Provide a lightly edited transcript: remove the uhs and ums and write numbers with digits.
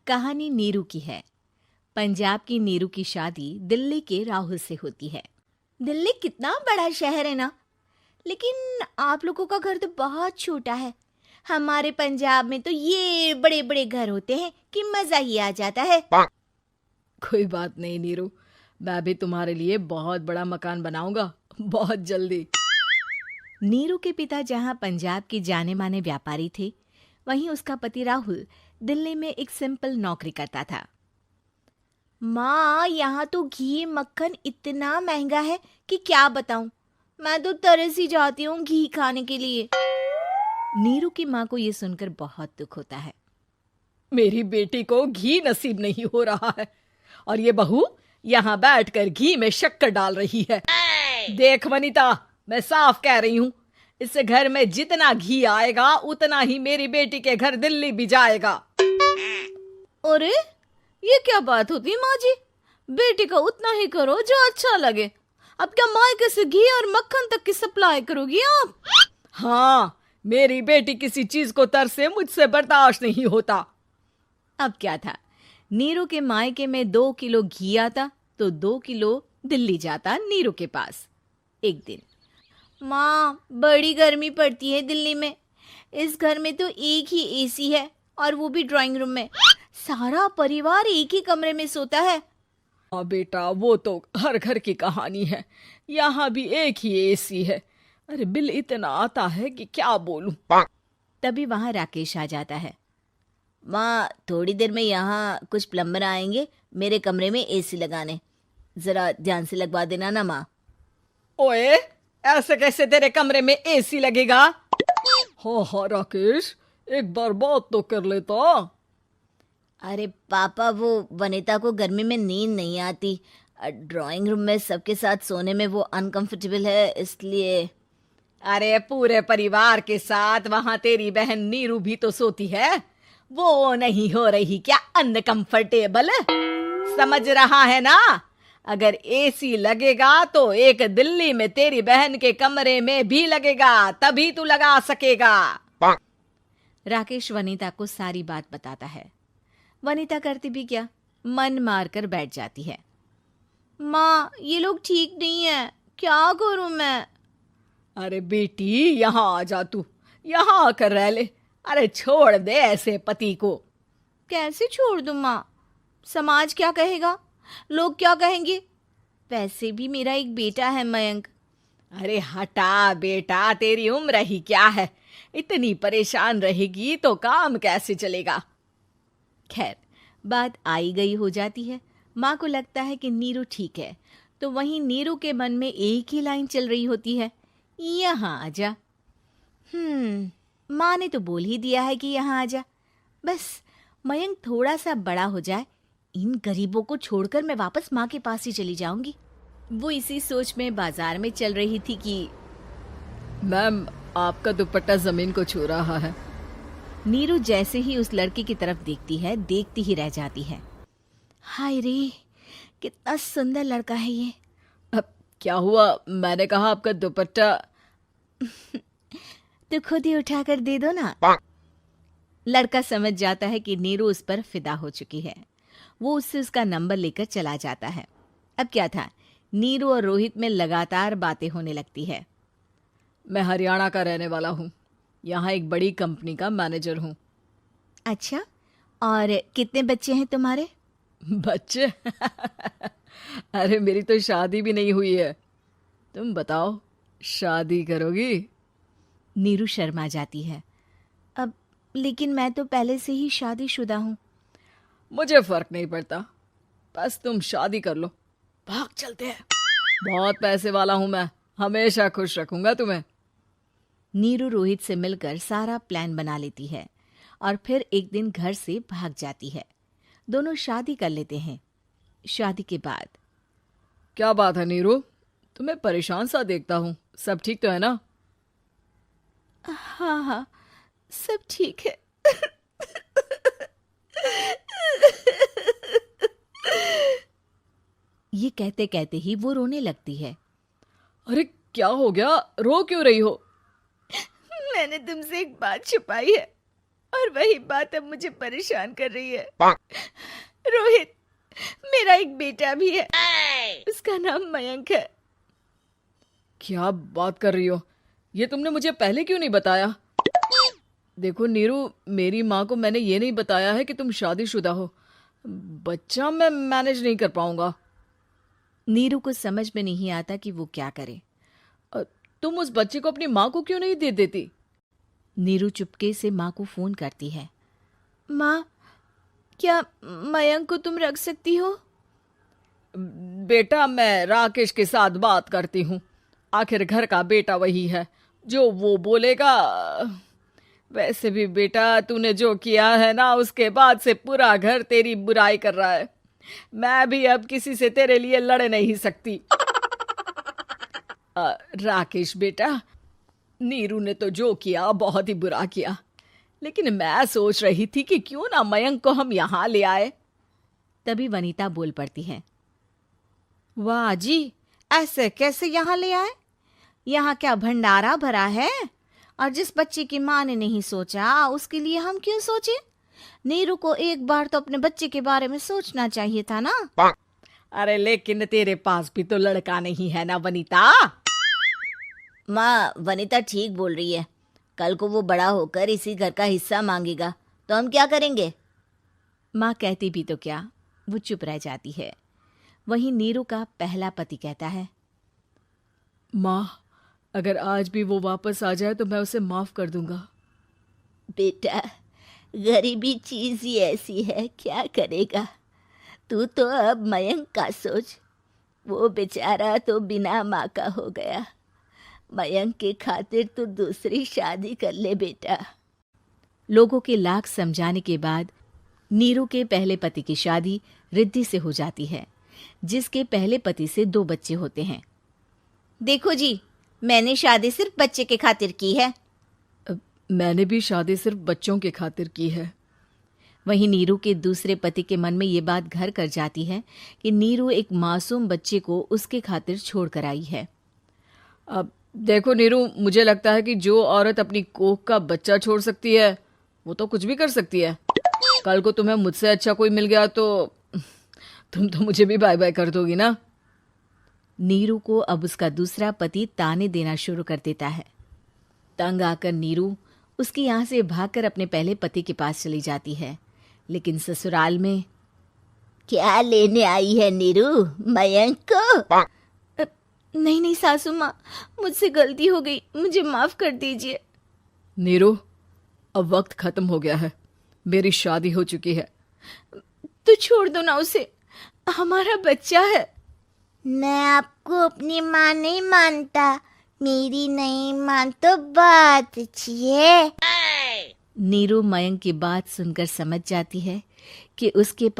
कहानी नीरू की है। पंजाब की नीरू की शादी दिल्ली के राहुल से होती है। दिल्ली कितना बड़ा शहर है ना, लेकिन आप लोगों का घर तो बहुत छोटा है। हमारे पंजाब में तो ये बड़े बड़े घर होते हैं कि मजा ही आ जाता है। कोई बात नहीं नीरू, मैं भी तुम्हारे लिए बहुत बड़ा मकान बनाऊंगा बहुत जल्दी। नीरू के पिता जहाँ पंजाब के जाने माने व्यापारी थे, वहीं उसका पति राहुल दिल्ली में एक सिंपल नौकरी करता था। माँ, यहाँ तो घी मक्खन इतना महंगा है कि क्या बताऊं। मैं तो तरस ही जाती हूँ घी खाने के लिए। नीरू की माँ को ये सुनकर बहुत दुख होता है। मेरी बेटी को घी नसीब नहीं हो रहा है और ये बहू यहाँ बैठकर घी में शक्कर डाल रही है। देख वनिता, मैं साफ कह रही हूँ, इस घर में जितना घी आएगा उतना ही मेरी बेटी के घर दिल्ली भी जाएगा। अरे ये क्या बात होती है माँ जी? बेटी का उतना ही करो जो अच्छा लगे। अब क्या मायके से घी और मक्खन तक की सप्लाई करोगी आप? हाँ, मेरी बेटी किसी चीज को तरसे मुझसे बर्दाश्त नहीं होता। अब क्या था, नीरू के मायके में 2 किलो घी आता तो 2 किलो दिल्ली जाता नीरू के पास। एक दिन, माँ बड़ी गर्मी पड़ती है दिल्ली में। इस घर में तो एक ही एसी है और वो भी ड्राइंग रूम में। सारा परिवार एक ही कमरे में सोता है। हाँ बेटा, वो तो हर घर की कहानी है। यहाँ भी एक ही एसी है। अरे बिल इतना आता है कि क्या बोलूं। तभी वहां राकेश आ जाता है। माँ, थोड़ी देर में यहाँ कुछ प्लम्बर आएंगे मेरे कमरे में एसी लगाने। जरा ध्यान से लगवा देना ना माँ। ओए, ऐसे कैसे तेरे कमरे में एसी लगेगा? हाँ राकेश, एक बार बात तो कर लेता। अरे पापा, वो वनिता को गर्मी में नींद नहीं आती। ड्राइंग रूम में सबके साथ सोने में वो अनकंफर्टेबल है, इसलिए। अरे पूरे परिवार के साथ वहां तेरी बहन नीरू भी तो सोती है। वो नहीं हो रही क्या अनकंफर्टेबल? समझ रहा है ना? अगर एसी लगेगा तो एक दिल्ली में तेरी बहन के कमरे में भी लगेगा, तभी तू लगा सकेगा। राकेश वनिता को सारी बात बताता है। वनिता करती भी क्या, मन मारकर बैठ जाती है। माँ, ये लोग ठीक नहीं है, क्या करूं मैं? अरे बेटी, यहाँ आ जा, तू यहाँ आकर रह ले। अरे छोड़ दे ऐसे पति को। कैसे छोड़ दूं माँ? समाज क्या कहेगा, लोग क्या कहेंगे? वैसे भी मेरा एक बेटा है मयंक। अरे हटा बेटा, तेरी उम्र ही क्या है, इतनी परेशान रहेगी तो काम कैसे चलेगा। खैर, बात आई गई हो जाती है। माँ को लगता है कि नीरू ठीक है, तो वहीं नीरू के मन में एक ही लाइन चल रही होती है, यहाँ आजा। माँ ने तो बोल ही दिया है कि यहाँ आजा। बस मयंक थोड़ा सा बड़ा हो जाए, इन गरीबों को छोड़कर मैं वापस माँ के पास ही चली जाऊंगी। वो इसी सोच में बाजार में चल रही थी कि मैम, आपका दुपट्टा जमीन को छू रहा है। नीरू जैसे ही उस लड़की की तरफ देखती है, देखती ही रह जाती है। हाय रे, कितना सुंदर लड़का है ये। अब क्या हुआ? मैंने कहा आपका दुपट्टा। तो खुद ही उठाकर दे दो ना। लड़का समझ जाता है कि नीरू उस पर फिदा हो चुकी है। वो उससे उसका नंबर लेकर चला जाता है। अब क्या था, नीरू और रोहित में लगातार बातें होने लगती है। मैं हरियाणा का रहने वाला हूँ, यहाँ एक बड़ी कंपनी का मैनेजर हूँ। अच्छा, और कितने बच्चे हैं तुम्हारे? बच्चे? अरे मेरी तो शादी भी नहीं हुई है। तुम बताओ, शादी करोगी? नीरू शर्मा जाती है। अब लेकिन मैं तो पहले से ही शादीशुदा हूँ। मुझे फर्क नहीं पड़ता, बस तुम शादी कर लो, भाग चलते हैं। बहुत पैसे वाला हूँ मैं, हमेशा खुश रखूंगा तुम्हें। नीरू रोहित से मिलकर सारा प्लान बना लेती है और फिर एक दिन घर से भाग जाती है। दोनों शादी कर लेते हैं। शादी के बाद, क्या बात है नीरू, तुम्हें परेशान सा देखता हूँ, सब ठीक तो है ना? हाँ हाँ, सब ठीक है। ये कहते कहते ही वो रोने लगती है। अरे क्या हो गया, रो क्यों रही हो? मैंने तुमसे एक बात छुपाई है। और वही बात अब मुझे परेशान कर रही है। रोहित, मेरा एक बेटा भी है, उसका नाम मयंक है। क्या बात कर रही हो? ये तुमने मुझे पहले क्यों नहीं बताया? देखो नीरू, मेरी माँ को मैंने ये नहीं बताया है कि तुम शादीशुदा हो। बच्चा मैं मैनेज नहीं कर पाऊंगा। नीरू को समझ में नहीं आता कि वो क्या करे। तुम उस बच्चे को अपनी माँ को क्यों नहीं दे देती? नीरू चुपके से माँ को फोन करती है। माँ, क्या मयंक को तुम रख सकती हो? बेटा, मैं राकेश के साथ बात करती हूँ। आखिर घर का बेटा वही है, जो वो बोलेगा। वैसे भी बेटा, तूने जो किया है ना, उसके बाद से पूरा घर तेरी बुराई कर रहा है। मैं भी अब किसी से तेरे लिए लड़ नहीं सकती। राकेश बेटा, नीरू ने तो जो किया बहुत ही बुरा किया, लेकिन मैं सोच रही थी कि क्यों ना मयंक को हम यहाँ ले आए। तभी वनीता बोल पड़ती है। वाह जी, ऐसे कैसे यहाँ ले आए? यहाँ क्या भंडारा भरा है? और जिस बच्चे की माँ ने नहीं सोचा, उसके लिए हम क्यों सोचे? नीरू को एक बार तो अपने बच्चे के बारे में सोचना चाहिए था ना। अरे लेकिन तेरे पास भी तो लड़का नहीं है ना वनीता। माँ, वनीता ठीक बोल रही है। कल को वो बड़ा होकर इसी घर का हिस्सा मांगेगा तो हम क्या करेंगे? माँ कहती भी तो क्या, वो चुप रह जाती है। वहीं नीरू का पहला पति कहता है। माँ, अगर आज भी वो वापस आ जाए तो मैं उसे माफ कर दूंगा। बेटा, गरीबी चीज ही ऐसी है, क्या करेगा। तू तो अब मयंक का सोच। वो बेचारा तो बिना माँ का हो गया। मयंक के खातिर तू दूसरी शादी कर ले बेटा। लोगों के लाख समझाने के बाद नीरू के पहले पति की शादी रिद्धि से हो जाती है, जिसके पहले पति से 2 बच्चे होते हैं। देखो जी, मैंने शादी सिर्फ बच्चे के खातिर की है। मैंने भी शादी सिर्फ बच्चों के खातिर की है। वहीं नीरू के दूसरे पति के मन में ये बात घर कर जाती है कि नीरू एक मासूम बच्चे को उसके खातिर छोड़ कर आई है। अब देखो नीरू, मुझे लगता है कि जो औरत अपनी कोख का बच्चा छोड़ सकती है, वो तो कुछ भी कर सकती है। कल को तुम्हें मुझसे अच्छा कोई मिल गया तो तुम तो मुझे भी बाय बाय कर दोगी ना। नीरू को अब उसका दूसरा पति ताने देना शुरू कर देता है। तंग आकर नीरू उसके यहाँ से भागकर अपने पहले पति के पास चली जाती है, लेकिन ससुराल में क्या लेने आई है नीरू, मयंक को? नहीं नहीं सासू माँ, मुझसे गलती हो गई, मुझे माफ कर दीजिए। नीरू, अब वक्त खत्म हो गया है, मेरी शादी हो चुकी है। तो छोड़ दो ना उसे, हमारा बच्चा है। मैं आपको अपनी माँ नहीं मानता, मेरी नहीं मान तो बात अच्छी है। नीरू मयंक की बात सुनकर समझ जाती है कि उसके पास